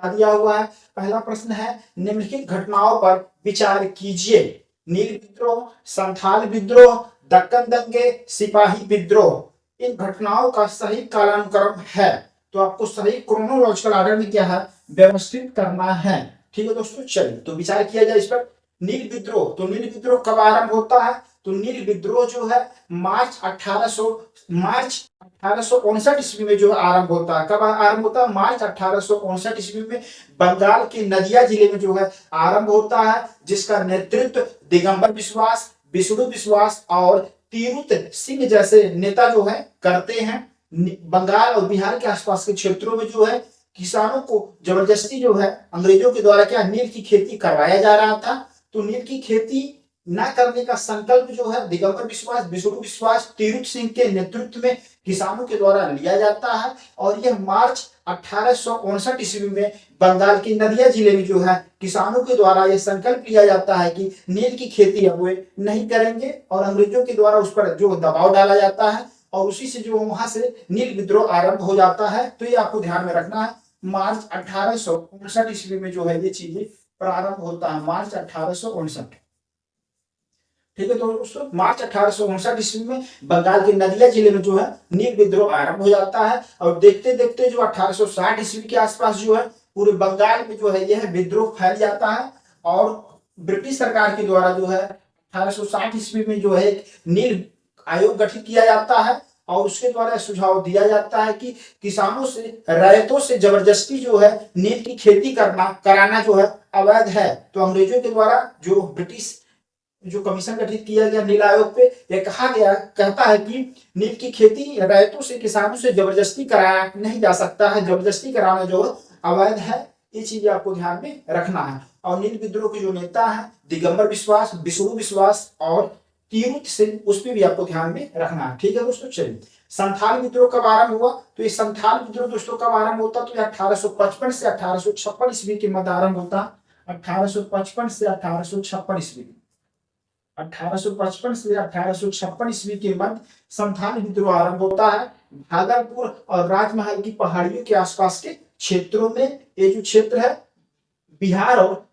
क्या दिया हुआ है। पहला प्रश्न है निम्नलिखित घटनाओं पर विचार कीजिए। नील विद्रोह, संथाल विद्रोह, दक्कन दंगे, सिपाही विद्रोह। इन घटनाओं का सही कालानुक्रम है, तो आपको सही क्रोनोलॉजिकल ऑर्डर में क्या है व्यवस्थित करना है। ठीक है दोस्तों, चलिए तो विचार किया जाए इस पर। नील विद्रोह, तो नील विद्रोह कब आरंभ होता है, तो नील विद्रोह जो है मार्च 1859 ईस्वी में जो आरंभ होता है। कब आरंभ होता है, मार्च 1859 ईस्वी में बंगाल के नदिया जिले में जो है आरंभ होता है, जिसका नेतृत्व दिगंबर विश्वास, विष्णु विश्वास और तीरुत सिंह जैसे नेता जो है करते हैं। बंगाल और बिहार के आसपास के क्षेत्रों में जो है किसानों को जबरदस्ती जो है अंग्रेजों के द्वारा क्या नील की खेती करवाया जा रहा था। तो नील की खेती न करने का संकल्प जो है दिगंबर विश्वास, विष्णु विश्वास, तीरुथ सिंह के नेतृत्व में किसानों के द्वारा लिया जाता है। और यह मार्च 1859 ईस्वी में बंगाल के नदिया जिले में जो है किसानों के द्वारा यह संकल्प लिया जाता है कि नील की खेती अब वे नहीं करेंगे, और अंग्रेजों के द्वारा उस पर जो दबाव डाला जाता है, और उसी से जो वहां से नील विद्रोह आरंभ हो जाता है। तो ये आपको ध्यान में रखना है, मार्च 1859 ईस्वी में जो है ये चीजें प्रारंभ होता है, मार्च 1859। ठीक है, तो दोस्तों मार्च 1859 ईस्वी में बंगाल के नदिया जिले में जो है नील विद्रोह आरंभ हो जाता है। और देखते देखते जो 1860 ईस्वी के आसपास जो है पूरे बंगाल में जो है यह विद्रोह फैल जाता है, और ब्रिटिश सरकार के द्वारा जो है 1860 ईस्वी में जो है एक नील आयोग गठित किया जाता है, और उसके द्वारा सुझाव दिया जाता है कि किसानों से, रैयतों से जबरदस्ती जो है नील की खेती कराना जो है अवैध है। तो अंग्रेजों के द्वारा जो ब्रिटिश जो कमीशन गठित किया गया नील आयोग पे, यह कहता है कि नील की खेती रैयतों से, किसानों से जबरदस्ती कराया नहीं जा सकता है, जबरदस्ती कराना जो अवैध है। ये चीजें आपको ध्यान में रखना है। और नील विद्रोह के जो नेता है दिगंबर विश्वास, विष्णु विश्वास और तीरुथ सिंह, उस पर भी आपको ध्यान में रखना है। ठीक है दोस्तों, चलिए संथाल विद्रोह कब आरंभ हुआ, तो ये संथाल विद्रोह दोस्तों कब आरंभ होता, तो ये 1855 से 1856 ईस्वी के मध्य आरंभ होता। 1855 से 1856 ईस्वी, 1855 से 1856 ईस्वी के मध्य संथाल विद्रोह आरंभ होता है। भागलपुर और राजमहल की पहाड़ियों के आसपास के क्षेत्रों में, ये जो क्षेत्र है बिहार और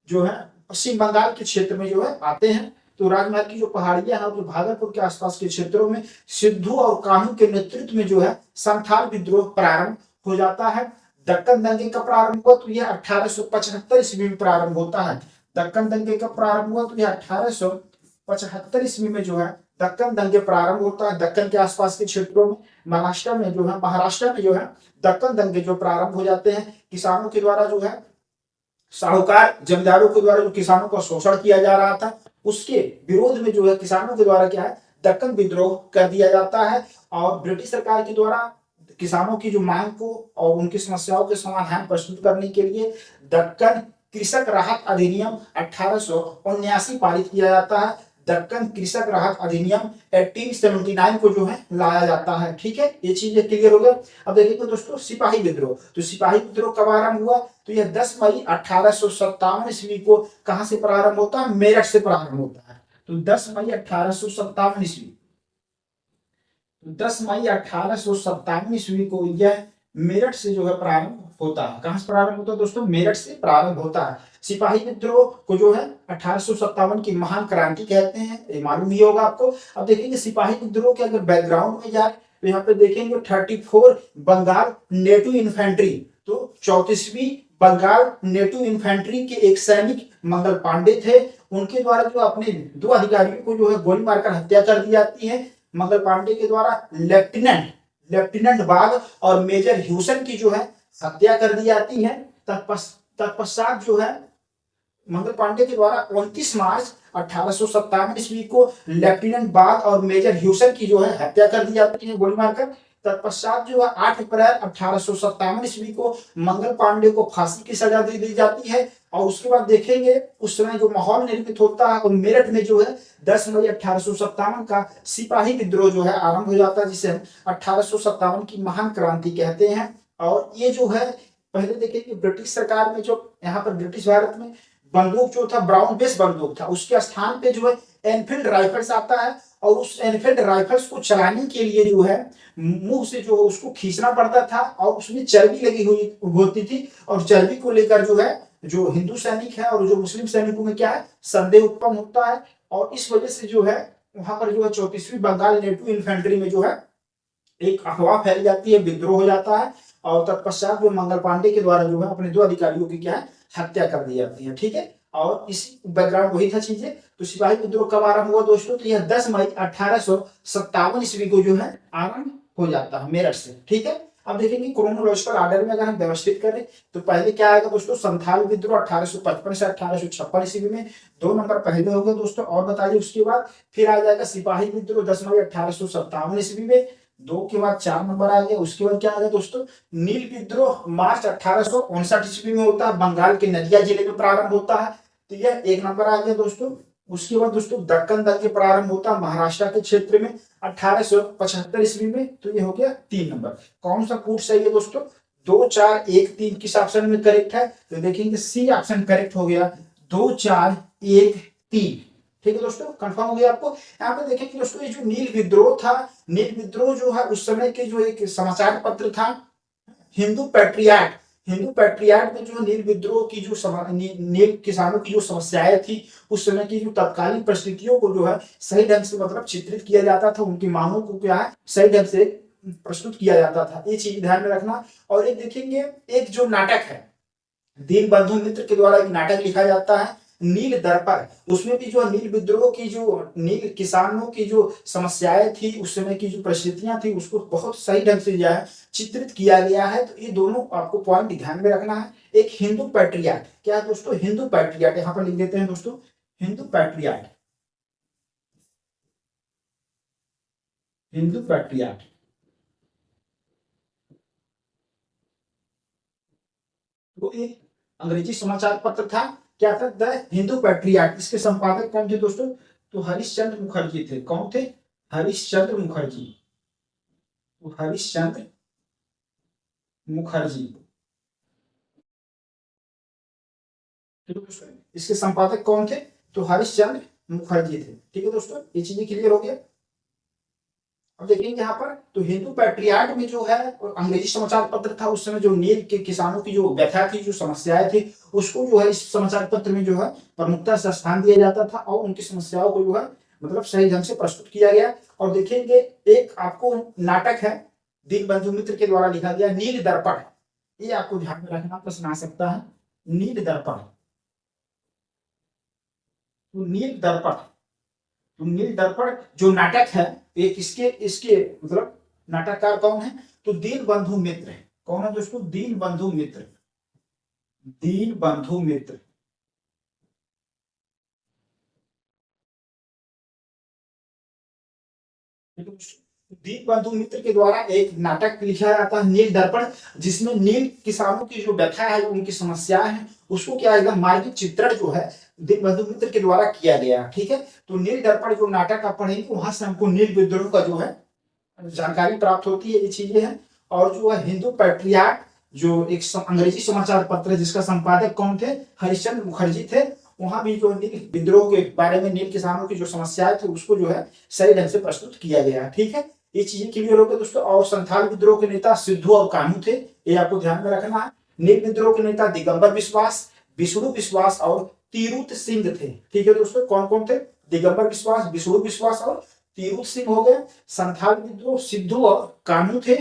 जो है पश्चिम बंगाल के क्षेत्र में जो है आते हैं। तो राजमहल की जो पहाड़ियां हैं जो भागलपुर के आसपास के क्षेत्रों में सिद्धू और कान्हू के नेतृत्व में जो है संथाल विद्रोह प्रारंभ हो जाता है। दक्कन दंगे का प्रारंभ हुआ, तो यह 1875 ईस्वी में प्रारंभ होता है। दक्कन दंगे का प्रारंभ हुआ, तो यह 1875 ईस्वी में जो है दक्कन दंगे प्रारंभ होता है। दक्कन के आसपास के क्षेत्रों में, महाराष्ट्र में जो है दक्कन दंगे जो प्रारंभ हो जाते हैं। किसानों के द्वारा जो है साहूकार जमींदारों के द्वारा जो किसानों का शोषण किया जा रहा था, उसके विरोध में जो है किसानों के द्वारा क्या है दक्कन विद्रोह कर दिया जाता है। और ब्रिटिश सरकार के द्वारा किसानों की जो मांग को और उनकी समस्याओं के समाधान प्रस्तुत करने के लिए दक्कन कृषक राहत अधिनियम 1879 पारित किया जाता है। दक्कन कृषक राहत अधिनियम 1879 को जो है लाया जाता है। ठीक है, ये चीजें क्लियर हो गया। अब देखिए दोस्तों सिपाही विद्रोह, तो सिपाही विद्रोह कब आरंभ हुआ, तो यह 10 मई 1857 ईस्वी को कहां से प्रारंभ होता है, मेरठ से प्रारंभ होता है। तो 10 मई 1857 ईस्वी, 10 मई 1857 ईस्वी को यह मेरठ से जो है प्रारंभ होता है। कहां से प्रारंभ होता है दोस्तों, मेरठ से प्रारंभ होता है। सिपाही विद्रोह को जो है 1857 की महान क्रांति कहते हैं, ये मालूम ही होगा आपको। अब देखेंगे सिपाही विद्रोह के अगर बैकग्राउंड में जाए तो यहाँ पे देखेंगे 34 बंगाल नेटिव इन्फेंट्री, तो 34वीं बंगाल नेटिव इन्फेंट्री के एक सैनिक मंगल पांडे थे, उनके द्वारा जो अपने 2 अधिकारियों को जो है गोली मारकर हत्या कर दी जाती है। मंगल पांडे के द्वारा लेफ्टिनेंट बाग और मेजर ह्यूसन की जो है हत्या कर दी जाती है। तत्पश्चात जो है मंगल पांडे के द्वारा 29 मार्च 1857 ईस्वी को लेफ्टिनेंट बाग और मेजर ह्यूसन की जो है हत्या कर दी जाती है गोली मारकर। तत्पश्चात जो है 8 अप्रैल 1857 ईस्वी को मंगल पांडे को फांसी की सजा दे दी जाती है। और उसके बाद देखेंगे उस समय जो माहौल निर्मित होता है, और मेरठ में जो है 10 मई 1857 का सिपाही विद्रोह जो है आरंभ हो जाता है, जिसे हम 1857 की महान क्रांति कहते हैं। और ये जो है पहले देखेंगे ब्रिटिश सरकार में जो यहाँ पर ब्रिटिश भारत में बंदूक जो था ब्राउन बेस बंदूक था, उसके स्थान पे जो है एनफील्ड राइफल्स आता है। और उस एनफील्ड राइफल्स को चलाने के लिए जो है मुंह से जो उसको खींचना पड़ता था और उसमें चर्बी लगी हुई होती थी, और चर्बी को लेकर जो है जो हिंदू सैनिक है और जो मुस्लिम सैनिकों में क्या है संदेह उत्पन्न होता है, और इस वजह से जो है वहां पर जो है 34वीं बंगाल नेटिव इन्फेंट्री में जो है एक अफवाह फैल जाती है, विद्रोह हो जाता है, और तत्पश्चात में मंगल पांडे के द्वारा जो है अपने 2 अधिकारियों की क्या है हत्या कर दी जाती है। ठीक है, और इसी बैकग्राउंड वही था चीजें। तो सिपाही विद्रोह कब आरंभ हुआ दोस्तों? तो यह 10 मई 1857 ईस्वी को जो है आरंभ हो जाता है मेरठ से। ठीक है, अब देखेंगे क्रोनोलॉजिकल ऑर्डर में अगर हम व्यवस्थित करें तो पहले क्या आएगा दोस्तों? संथाल विद्रोह 1855 से 1856 ईस्वी में, 2 नंबर पहले हो गए दोस्तों। और बताइए उसके बाद फिर आ जाएगा सिपाही विद्रोह 10 मई 1857 ईस्वी में, 2 के बाद 4 नंबर आ गया। उसके बाद क्या आ गया दोस्तों? नील विद्रोह मार्च 1859 ईस्वी में होता है, बंगाल के नदिया जिले में प्रारंभ होता है, तो यह 1 नंबर आ गया दोस्तों। उसके बाद दोस्तों दक्कन दंगे प्रारंभ होता है महाराष्ट्र के क्षेत्र में 1875 ईस्वी में, तो ये हो गया 3 नंबर। कौन सा कूट सही है दोस्तों? 2 4 1 3 किस ऑप्शन में करेक्ट है? तो देखेंगे सी ऑप्शन करेक्ट हो गया, 2 4 1 3। ठीक है दोस्तों, कंफर्म हो गया आपको। यहाँ पे देखेंगे दोस्तों ये जो नील विद्रोह था, नील विद्रोह जो है उस समय के जो एक समाचार पत्र था हिंदू पैट्रियाट, हिंदू पैट्रियाट में जो नील विद्रोह की जो नील किसानों की जो समस्याएं थी उस समय की जो तत्कालीन परिस्थितियों को जो है सही ढंग से मतलब चित्रित किया जाता था, उनकी मांगों को क्या है सही ढंग से प्रस्तुत किया जाता था, ये चीज ध्यान में रखना। और एक देखेंगे एक जो नाटक है दीन बंधु मित्र के द्वारा एक नाटक लिखा जाता है नील दर्पण, उसमें भी जो नील विद्रोह की जो नील किसानों की जो समस्याएं थी उस समय की जो परिस्थितियां थी उसको बहुत सही ढंग से जो है चित्रित किया गया है। तो ये दोनों आपको पॉइंट ध्यान में रखना है। एक हिंदू पैट्रियाट, क्या है दोस्तों? हिंदू पैट्रियाट, यहाँ पर लिख देते हैं दोस्तों हिंदू पैट्रियाट, हिंदू पैट्रियाट। तो एक अंग्रेजी समाचार पत्र था, क्या था? The Hindu patriot. इसके संपादक कौन थे दोस्तों? तो हरिश्चंद्र मुखर्जी थे। कौन थे? हरिश्चंद्र मुखर्जी। तो हरिश्चंद्र मुखर्जी, ठीक है दोस्तों, इसके संपादक कौन थे? तो हरिश्चंद्र मुखर्जी थे। ठीक है दोस्तों, ये चीजें क्लियर हो गया। अब देखेंगे यहाँ पर तो हिंदू पैट्रियाट में जो है अंग्रेजी समाचार पत्र था उस समय, जो नील के किसानों की जो व्यथा थी जो समस्याएं थी उसको जो है इस समाचार पत्र में जो है प्रमुखता से स्थान दिया जाता था और उनकी समस्याओं को जो है मतलब सही ढंग से प्रस्तुत किया गया। और देखेंगे एक आपको नाटक है दीन बंधु मित्र के द्वारा लिखा गया नील दर्पण, ये आपको ध्यान में रखना, प्रश्न आ सकता है नील दर्पण। तो नील दर्पण, तो नील दर्पण जो नाटक है एक इसके इसके मतलब नाटककार कौन है? तो दीन बंधु मित्र। कौन है दोस्तों? दीन बंधु मित्र, दीन बंधु मित्र। दीन बंधु मित्र के द्वारा एक नाटक लिखा जाता है नील दर्पण, जिसमें नील किसानों की जो व्यथा है उनकी समस्या है उसको क्या एकदम मार्मिक चित्रण जो है दीन बंधु मित्र के द्वारा किया गया। ठीक है, तो नील दर्पण जो नाटक आप पढ़ेंगे वहां से हमको नील विद्रोह का जो है जानकारी प्राप्त होती है, ये चीजें हैं। और जो है हिंदू पैट्रियाट जो एक अंग्रेजी समाचार पत्र है जिसका संपादक कौन थे? हरिश्चंद्र मुखर्जी थे। वहां भी जो नील विद्रोह के बारे में नील किसानों की जो समस्याएं थी उसको जो है सही ढंग से प्रस्तुत किया गया। ठीक है, ये चीजें क्लियर हो गई दोस्तों। और संथाल विद्रोह के नेता सिद्धू और कान्हू थे, ये आपको ध्यान में रखना है। नील विद्रोह के नेता दिगंबर विश्वास, विष्णु विश्वास और तिरुत सिंह थे। ठीक है दोस्तों, कौन कौन थे? दिगंबर विश्वास, विष्णु विश्वास और तिरुत सिंह हो गए। संथाल विद्रोह सिद्धू और कान्हू थे।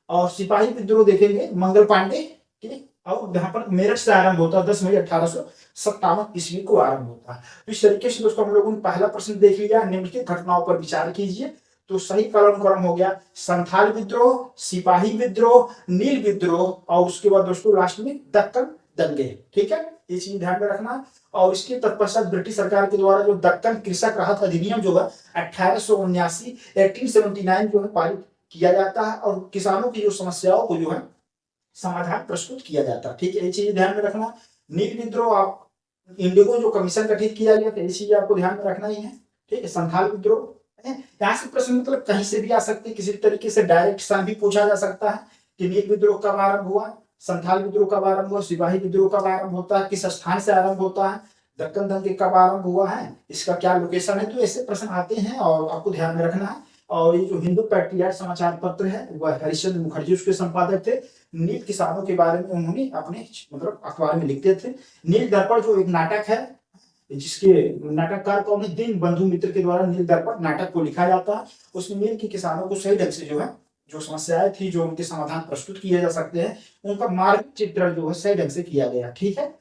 और सिपाही विद्रोह देखेंगे मंगल पांडे के, और यहाँ पर मेरठ से आरंभ होता है, 10 मई 1857 ईस्वी को आरंभ होता है। तो इस तरीके से दोस्तों हम लोगों ने पहला प्रश्न देख लिया, निम्नलिखित घटनाओं पर विचार कीजिए। तो सही क्रम हो गया संथाल विद्रोह, सिपाही विद्रोह, नील विद्रोह और उसके बाद दोस्तों लास्ट में दक्कन दंगे। ठीक है, ये चीज ध्यान में रखना। और इसके तत्पश्चात ब्रिटिश सरकार के द्वारा जो दक्कन कृषक राहत अधिनियम जो है 1879 जो है पारित किया जाता है और किसानों की जो समस्याओं को जो है समाधान प्रस्तुत किया जाता है। ठीक है, ये चीज ध्यान में रखना। नील विद्रोह आप इंडिगो जो कमीशन गठित किया गया था, ये चीज आपको ध्यान में रखना ही है। ठीक है, संथाल विद्रोह, यहाँ से प्रश्न मतलब कहीं से भी आ सकते हैं, किसी तरीके से डायरेक्ट सा भी पूछा जा सकता है कि नील विद्रोह कब आरंभ हुआ, संथाल विद्रोह कब आरंभ हुआ, सिपाही विद्रोह कब आरंभ होता है, किस स्थान से आरंभ होता है, दक्कन दंगे कब आरंभ हुआ है, इसका क्या लोकेशन है, तो ऐसे प्रश्न आते हैं और आपको ध्यान में रखना है। और ये जो हिंदू पैट्रियट समाचार पत्र है वह हरिश्चंद्र मुखर्जी उसके संपादक थे। नील किसानों के बारे में उन्होंने अपने मतलब अखबार में लिखते थे। नील दर्पण जो एक नाटक है, जिसके नाटककार कौन है, दीन बंधु मित्र के द्वारा नील दर्पण नाटक को लिखा जाता है। उसमें नील के किसानों को सही ढंग से जो है जो समस्याएं थी, जो उनके समाधान प्रस्तुत किए जा सकते हैं, उनका मार्ग चित्रण जो है सही ढंग से किया गया। ठीक है।